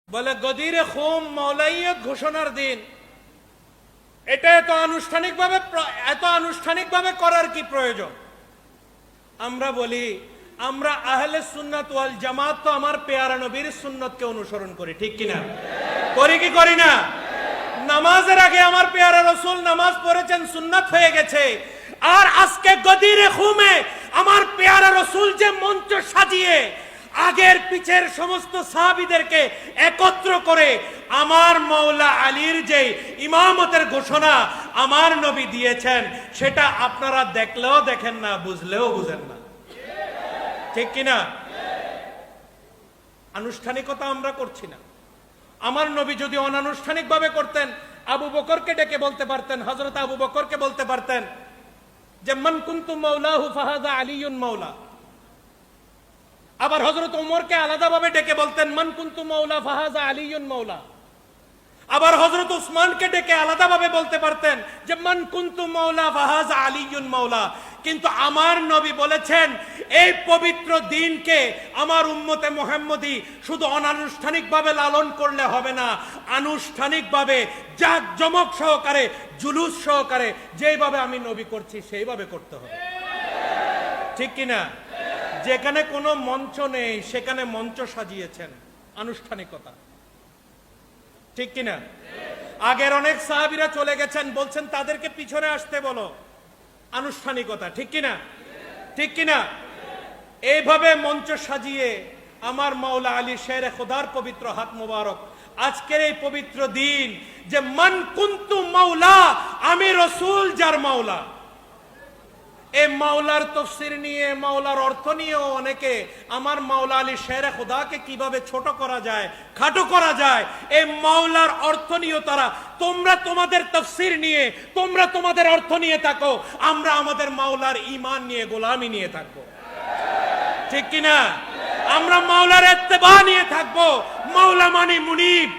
বলে গদিরে খুম মৌলাইয়ত ঘোষণার দিন, এটা এত আনুষ্ঠানিকভাবে করার কি প্রয়োজন? আমরা বলি, আমরা আহলে সুন্নাত ওয়াল জামাত তো আমার পেয়ারা নবীর সুন্নতকে অনুসরণ করি, ঠিক কিনা? করি কি করি না? নামাজের আগে আমার পেয়ারা রাসূল নামাজ পড়েছেন, সুন্নাত হয়ে গেছে। আর আজকে গদিরে খুমে আমার পেয়ারা রাসূল যে মঞ্চ সাজিয়ে আগের পিছের সমস্ত সাহাবীদেরকে একত্র করে আমার মাওলা আলীর যে ইমামতের ঘোষণা আমার নবী দিয়েছেন, সেটা আপনারা দেখলেও দেখেন না, বুঝলেও বুঝেন না, ঠিক কিনা? আনুষ্ঠানিকতা আমরা করছি না। আমার নবী যদি অনানুষ্ঠানিকভাবে করতেন, আবু বকরকে ডেকে বলতে পারতেন, হযরত আবু বকরকে বলতে পারতেন যে মান কুনতু মাওলাহু ফাহাযা আলীয়ুন মাওলা। আবার হযরত ওমরকে আলাদাভাবে ডেকে বলতেন মান কুনতু মাওলা ফাহাযা আলীয়ুন মাওলা। আবার হযরত উসমানকে ডেকে আলাদাভাবে বলতে পারতেন যে মান কুনতু মাওলা ফাহাযা আলীয়ুন মাওলা। কিন্তু আমার নবী বলেছেন, এই পবিত্র দিনকে আমার উম্মতে মুহাম্মদী শুধু অনানুষ্ঠানিকভাবে লালন করলে হবে না, আনুষ্ঠানিকভাবে জাঁকজমক সহকারে, জুলুস সহকারে যেইভাবে আমি নবী করছি সেইভাবে করতে হবে, ঠিক কিনা? যেখানে কোনো মঞ্চ নেই সেখানে মঞ্চ সাজিয়েছেন, আনুষ্ঠানিকতা, ঠিক কিনা? আগের অনেক সাহাবীরা চলে গেছেন, বলছেন তাদেরকে পিছনে আসতে বলো, আনুষ্ঠানিকতা, ঠিক কিনা? ঠিক কিনা? এইভাবে মঞ্চ সাজিয়ে আমার মাওলা আলী শেরে খোদার পবিত্র হাত মোবারক আজকের এই পবিত্র দিন, যে মান কুনতু মাওলা, আমি রাসূল যার মাওলা। এই মাওলার তাফসীর নিয়ে, মাওলার অর্থ নিয়েও অনেকে আমার মাওলা আলী শেরে খোদাকে কিভাবে ছোট করা যায়, খাটো করা যায়, এই মাওলার অর্থ নিয়েও তারা, তোমরা তোমাদের তাফসীর নিয়ে, তোমরা তোমাদের অর্থ নিয়ে থাকো, আমরা আমাদের মাওলার ঈমান নিয়ে, গোলামি নিয়ে থাকবো, ঠিক কিনা? আমরা মাওলার ইত্তেবা নিয়ে থাকবো। মাওলা মানে মুনিব।